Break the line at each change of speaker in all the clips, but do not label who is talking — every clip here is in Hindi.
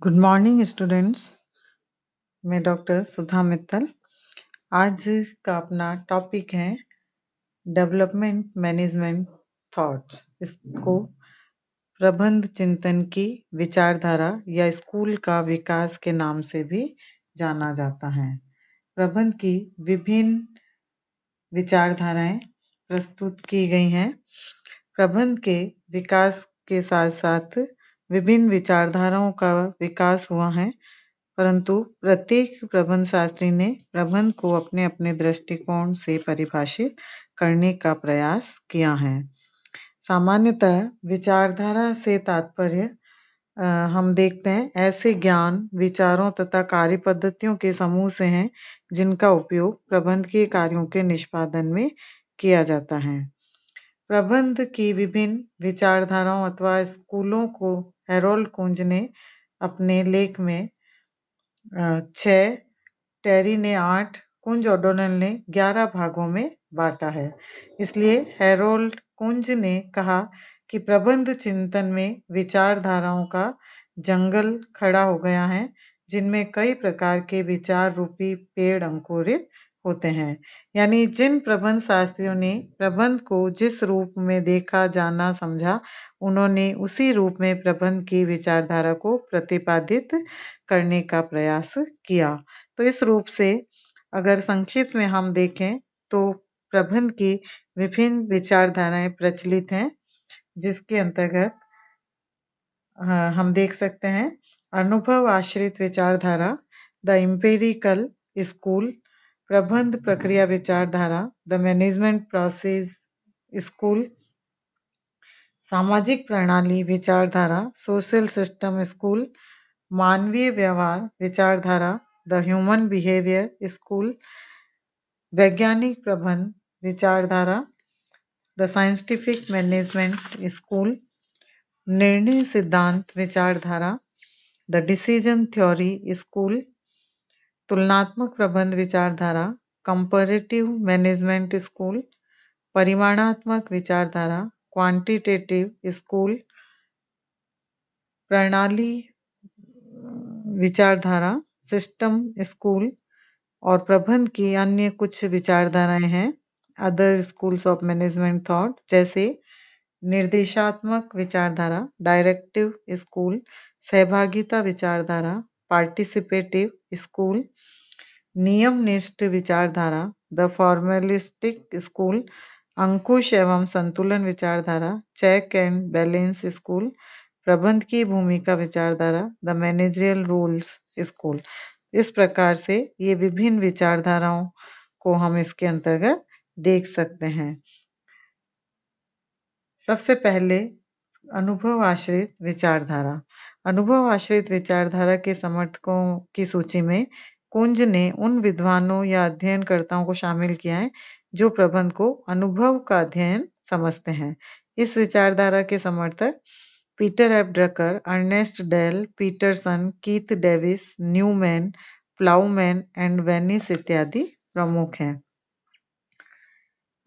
Good morning students. मैं डॉक्टर सुधा मित्तल। आज का अपना टॉपिक है डेवलपमेंट मैनेजमेंट थॉट्स। इसको प्रबंध चिंतन की विचारधारा या स्कूल का विकास के नाम से भी जाना जाता है। प्रबंध की विभिन्न विचारधाराएं प्रस्तुत की गई हैं। प्रबंध के विकास के साथ साथ विभिन्न विचारधाराओं का विकास हुआ है, परंतु प्रत्येक प्रबंध शास्त्री ने प्रबंध को अपने अपने दृष्टिकोण से परिभाषित करने का प्रयास किया है। सामान्यतः विचारधारा से तात्पर्य हम देखते हैं ऐसे ज्ञान, विचारों तथा कार्य पद्धतियों के समूह से हैं जिनका उपयोग प्रबंधकीय कार्यों के निष्पादन में किया जाता है। प्रबंध की विभिन्न विचारधाराओं अथवा स्कूलों को हैरोल्ड कुंज ने अपने लेख में 6, टेरी ने 8, कुंज ओडोनेल ने 11 भागों में बांटा है। इसलिए हैरोल्ड कुंज ने कहा कि प्रबंध चिंतन में विचारधाराओं का जंगल खड़ा हो गया है, जिनमें कई प्रकार के विचार रूपी पेड़ अंकुरित होते हैं। यानी जिन प्रबंध शास्त्रियों ने प्रबंध को जिस रूप में देखा, जाना, समझा, उन्होंने उसी रूप में प्रबंध की विचारधारा को प्रतिपादित करने का प्रयास किया। तो इस रूप से अगर संक्षिप्त में हम देखें तो प्रबंध की विभिन्न विचारधाराएं प्रचलित हैं, जिसके अंतर्गत हम देख सकते हैं अनुभव आश्रित विचारधारा, द एम्पिरिकल स्कूल, प्रबंध प्रक्रिया विचारधारा, द मैनेजमेंट प्रोसेस स्कूल, सामाजिक प्रणाली विचारधारा, सोशल सिस्टम स्कूल, मानवीय व्यवहार विचारधारा, द ह्यूमन बिहेवियर स्कूल, वैज्ञानिक प्रबंध विचारधारा, द साइंटिफिक मैनेजमेंट स्कूल, निर्णय सिद्धांत विचारधारा, द डिसीजन थ्योरी स्कूल, तुलनात्मक प्रबंध विचारधारा, कंपैरेटिव मैनेजमेंट स्कूल, परिमाणात्मक विचारधारा, क्वांटिटेटिव स्कूल, प्रणाली विचारधारा, सिस्टम स्कूल, और प्रबंध की अन्य कुछ विचारधाराएं हैं other schools of management thought, जैसे निर्देशात्मक विचारधारा, डायरेक्टिव स्कूल, सहभागिता विचारधारा, पार्टिसिपेटिव स्कूल, नियमनिष्ठ विचारधारा, द फॉर्मलिस्टिक स्कूल, अंकुश एवं संतुलन विचारधारा, चेक एंड बैलेंस स्कूल, प्रबंध की भूमिका विचारधारा, द मैनेजरियल रूल्स स्कूल। इस प्रकार से ये विभिन्न विचारधाराओं को हम इसके अंतर्गत देख सकते हैं। सबसे पहले अनुभव आश्रित विचारधारा। अनुभव आश्रित विचारधारा के समर्थकों की सूची में कुंज ने उन विद्वानों या अध्ययनकर्ताओं को शामिल किया है जो प्रबंध को अनुभव का अध्ययन समझते हैं। इस विचारधारा के समर्थक Peter F Drucker, Ernest Dale Peterson, Keith Davis, Newman, Plowman and Venice इत्यादि प्रमुख हैं।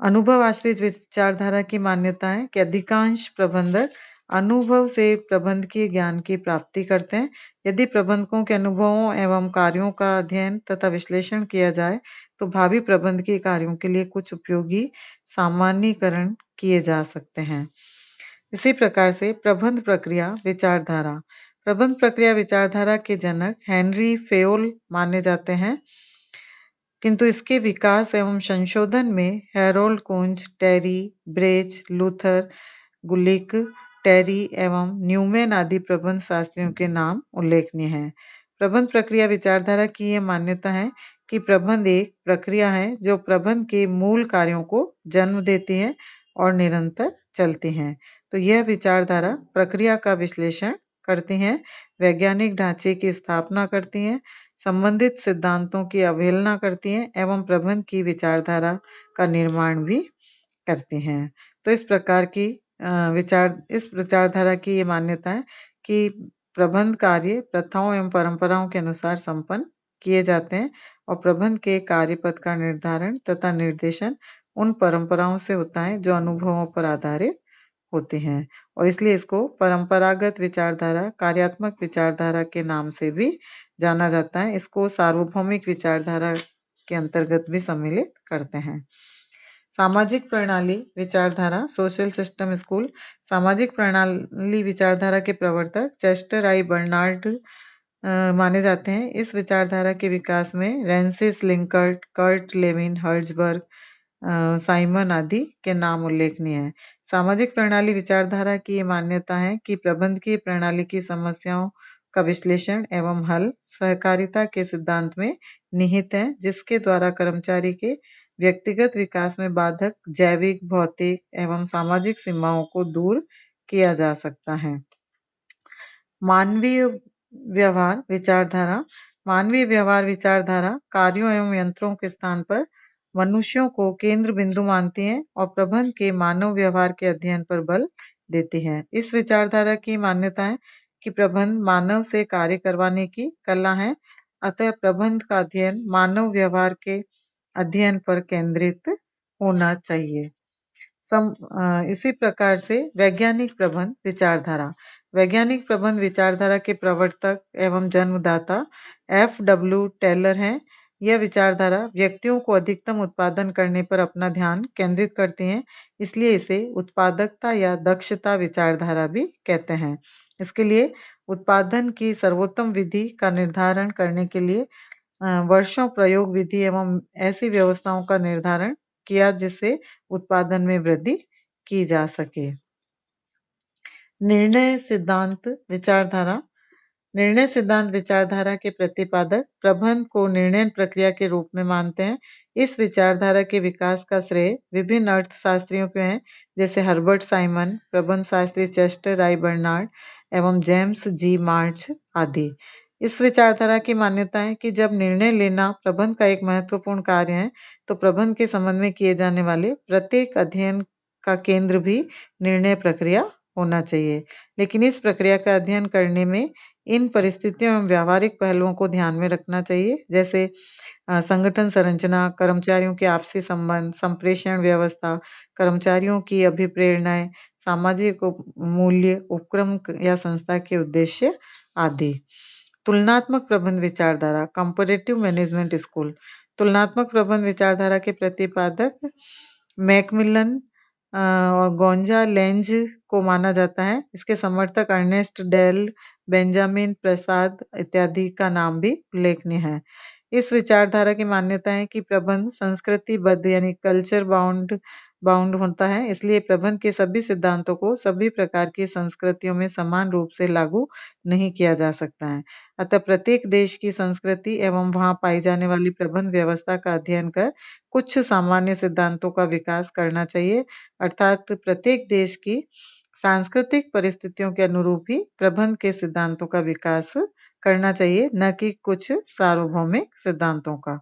अनुभव आश्रित विचारधारा की मान्यता है कि अधिकांश प्रबंधक अनुभव से प्रबंधकीय ज्ञान की प्राप्ति करते हैं। यदि प्रबंधकों के अनुभवों एवं कार्यों का अध्ययन तथा विश्लेषण किया जाए तो भावी प्रबंधकीय कार्यों के लिए कुछ उपयोगी सामान्यीकरण किए जा सकते हैं। इसी प्रकार से प्रबंध प्रक्रिया विचारधारा। प्रबंध प्रक्रिया विचारधारा के जनक हेनरी फेयोल माने जाते हैं, किंतु इसके विकास एवं संशोधन में हैरोल्ड कुंज, टेरी, ब्रेच, लूथर, गुलिक, टेरी एवं न्यूमैन आदि प्रबंध शास्त्रियों के नाम उल्लेखनीय हैं। प्रबंध प्रक्रिया विचारधारा की यह मान्यता है कि प्रबंध एक प्रक्रिया है जो प्रबंध के मूल कार्यों को जन्म देती है और निरंतर चलती हैं। तो यह विचारधारा प्रक्रिया का विश्लेषण करती हैं, वैज्ञानिक ढांचे की स्थापना करती हैं, संबंधित सिद्धांतों की अवहेलना करती हैं एवं प्रबंध की विचारधारा का निर्माण भी करती हैं। तो इस प्रकार की इस विचारधारा की ये मान्यता है कि प्रबंध कार्य प्रथाओं एवं परंपराओं के अनुसार संपन्न किए जाते हैं और प्रबंध के कार्य पथ का निर्धारण तथा निर्देशन उन परंपराओं से होता है जो अनुभवों पर आधारित होती हैं और इसलिए इसको परंपरागत विचारधारा, कार्यात्मक विचारधारा के नाम से भी जाना जाता है। इसको सार्वभौमिक विचारधारा के अंतर्गत भी सम्मिलित करते हैं। सामाजिक प्रणाली विचारधारा, सोशल सिस्टम स्कूल। सामाजिक प्रणाली विचारधारा के प्रवर्तक चेस्टर आई बर्नार्ड माने जाते हैं। इस विचारधारा के विकास में रेंसिस लिंकर्ट, कर्ट लेविन, हर्ट्जबर्ग, साइमन आदि के नाम उल्लेखनीय हैं। सामाजिक प्रणाली विचारधारा की ये मान्यता है कि प्रबंधकीय प्रणाली की समस्याओं का विश्लेषण एवं हल सहकारिता के सिद्धांत में निहित है, जिसके द्वारा कर्मचारी के व्यक्तिगत विकास में बाधक जैविक, भौतिक एवं सामाजिक सीमाओं को दूर किया जा सकता है। मानवीय व्यवहार विचारधारा। मानवीय व्यवहार विचारधारा कार्यों एवं यंत्रों के स्थान पर मनुष्यों को केंद्र बिंदु मानती है और प्रबंध के मानव व्यवहार के अध्ययन पर बल देती है। इस विचारधारा की मान्यता है कि प्रबंध मानव से कार्य करवाने की कला है, अतः प्रबंध का अध्ययन मानव व्यवहार के अध्ययन पर केंद्रित होना चाहिए। इसी प्रकार से वैज्ञानिक प्रबंध विचारधारा। वैज्ञानिक प्रबंध विचारधारा के प्रवर्तक एवं जन्मदाता F.W. टेलर हैं। यह विचारधारा व्यक्तियों को अधिकतम उत्पादन करने पर अपना ध्यान केंद्रित करती है, इसलिए इसे उत्पादकता या दक्षता विचारधारा भी कहते हैं। इसके लिए उत्पादन की सर्वोत्तम विधि का निर्धारण करने के लिए वर्षों प्रयोग विधि एवं ऐसी व्यवस्थाओं का निर्धारण किया जिससे उत्पादन में वृद्धि की जा सके। निर्णय सिद्धांत विचारधारा। निर्णय सिद्धांत विचारधारा के प्रतिपादक प्रबंध को निर्णय प्रक्रिया के रूप में मानते हैं। इस विचारधारा के विकास का श्रेय विभिन्न अर्थशास्त्रियों को है, जैसे हर्बर्ट साइमन, प्रबंध शास्त्री चेस्टर आई बर्नार्ड एवं जेम्स जी मार्च आदि। इस विचारधारा की मान्यता है कि जब निर्णय लेना प्रबंध का एक महत्वपूर्ण कार्य है, तो प्रबंध के संबंध में किए जाने वाले प्रत्येक अध्ययन का केंद्र भी निर्णय प्रक्रिया होना चाहिए। लेकिन इस प्रक्रिया का अध्ययन करने में इन परिस्थितियों एवं व्यावहारिक पहलुओं को ध्यान में रखना चाहिए, जैसे संगठन संरचना, कर्मचारियों के आपसी संबंध, संप्रेषण व्यवस्था, कर्मचारियों की अभिप्रेरणाएं, सामाजिक मूल्य, उपक्रम या संस्था के उद्देश्य आदि। तुलनात्मक प्रबंध विचारधारा, कंपैरेटिव मैनेजमेंट स्कूल। तुलनात्मक प्रबंध विचारधारा के प्रतिपादक मैकमिलन और गोंजालेंज को माना जाता है। इसके समर्थक अर्नेस्ट डेल, बेंजामिन प्रसाद इत्यादि का नाम भी उल्लेखनीय है। इस विचारधारा की मान्यता है कि प्रबंध संस्कृतिबद्ध यानी कल्चर बाउंड होता है, इसलिए प्रबंध के सभी सिद्धांतों को सभी प्रकार की संस्कृतियों में समान रूप से लागू नहीं किया जा सकता है। अतः प्रत्येक देश की संस्कृति एवं वहां पाई जाने वाली प्रबंध व्यवस्था का अध्ययन कर कुछ सामान्य सिद्धांतों का विकास करना चाहिए, अर्थात प्रत्येक देश की सांस्कृतिक परिस्थितियों के अनुरूप ही प्रबंध के सिद्धांतों का विकास करना चाहिए, न कि कुछ सार्वभौमिक सिद्धांतों का।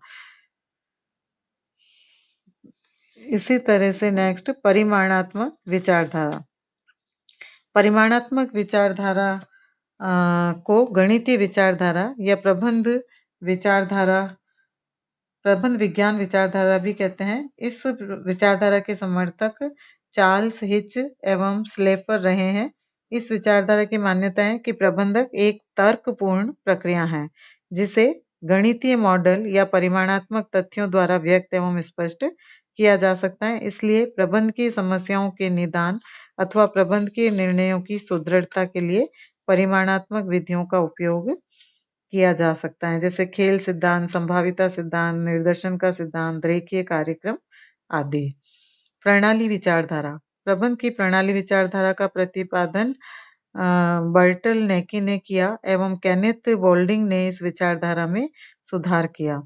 इसी तरह से नेक्स्ट परिमाणात्मक विचारधारा। परिमाणात्मक विचारधारा को गणितीय विचारधारा या प्रबंध विज्ञान विचारधारा भी कहते हैं। इस विचारधारा के समर्थक चार्ल्स हिच एवं स्लेफर रहे हैं। इस विचारधारा की मान्यता है कि प्रबंधक एक तर्कपूर्ण प्रक्रिया है, जिसे गणितीय मॉडल या परिमाणात्मक तथ्यों द्वारा व्यक्त एवं स्पष्ट किया जा सकता है। इसलिए प्रबंध की समस्याओं के निदान अथवा प्रबंध के निर्णयों की सुदृढ़ता के लिए परिमाणात्मक विधियों का उपयोग किया जा सकता है, जैसे खेल सिद्धांत, संभाविता सिद्धांत, निर्देशन का सिद्धांत, रेखीय कार्यक्रम आदि। प्रणाली विचारधारा। प्रबंध की प्रणाली विचारधारा का प्रतिपादन बर्टल नेकी ने किया एवं केनेथ वोल्डिंग ने इस विचारधारा में सुधार किया।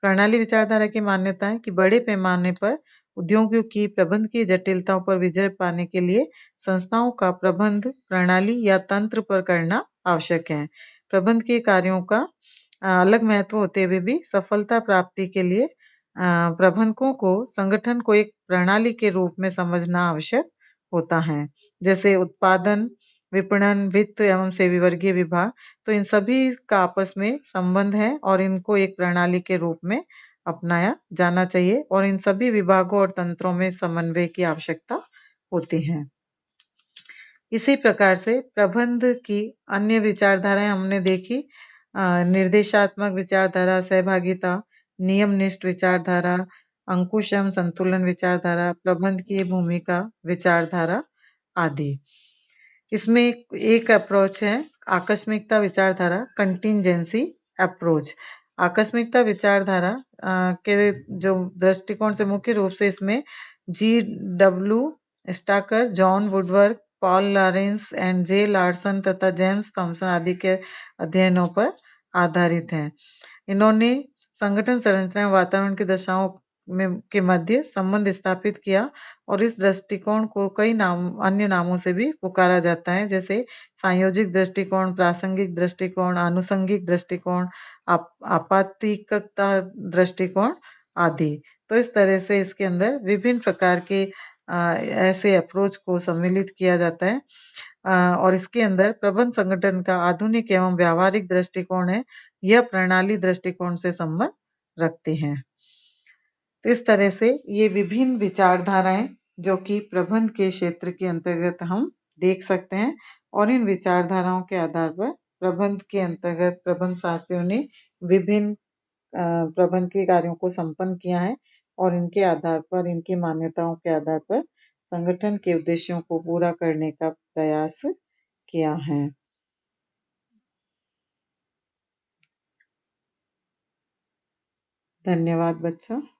प्रणाली विचारधारा की मान्यता है कि बड़े पैमाने पर उद्योगों की प्रबंध की जटिलताओं पर विजय पाने के लिए संस्थाओं का प्रबंध प्रणाली या तंत्र पर करना आवश्यक है। प्रबंध के कार्यों का अलग महत्व होते हुए भी सफलता प्राप्ति के लिए प्रबंधकों को संगठन को एक प्रणाली के रूप में समझना आवश्यक होता है, जैसे उत्पादन, विपणन, वित्त एवं सेवी वर्गीय विभाग। तो इन सभी का आपस में संबंध है और इनको एक प्रणाली के रूप में अपनाया जाना चाहिए और इन सभी विभागों और तंत्रों में समन्वय की आवश्यकता होती है। इसी प्रकार से प्रबंध की अन्य विचारधाराएं हमने देखी। निर्देशात्मक विचारधारा, सहभागिता, नियमनिष्ठ विचारधारा, अंकुशम संतुलन विचारधारा, प्रबंध की भूमिका विचारधारा आदि। इसमें एक अप्रोच है आकस्मिकता विचारधारा, कंटिंजेंसी अप्रोच। आकस्मिकता विचारधारा के जो दृष्टिकोण से मुख्य रूप से इसमें G.W. Stalker, John Woodward, Paul Lawrence and J Larson तथा जेम्स थॉमसन आदि के अध्ययनों पर आधारित हैं। इन्होंने संगठन संरचना वातावरण की दशाओं के मध्य संबंध स्थापित किया और इस दृष्टिकोण को कई अन्य नामों से भी पुकारा जाता है, जैसे संयोजिक दृष्टिकोण, प्रासंगिक दृष्टिकोण, आनुषंगिक दृष्टिकोण, आपातिकता दृष्टिकोण आदि। तो इस तरह से इसके अंदर विभिन्न प्रकार के ऐसे अप्रोच को सम्मिलित किया जाता है और इसके अंदर प्रबंध संगठन का आधुनिक एवं व्यावहारिक दृष्टिकोण है, यह प्रणाली दृष्टिकोण से संबंध रखते हैं। तो इस तरह से ये विभिन्न विचारधाराएं जो कि प्रबंध के क्षेत्र के अंतर्गत हम देख सकते हैं और इन विचारधाराओं के आधार पर प्रबंध के अंतर्गत प्रबंध शास्त्रियों ने विभिन्न प्रबंध के कार्यों को संपन्न किया है और इनके आधार पर, इनकी मान्यताओं के आधार पर संगठन के उद्देश्यों को पूरा करने का प्रयास किया है। धन्यवाद बच्चों।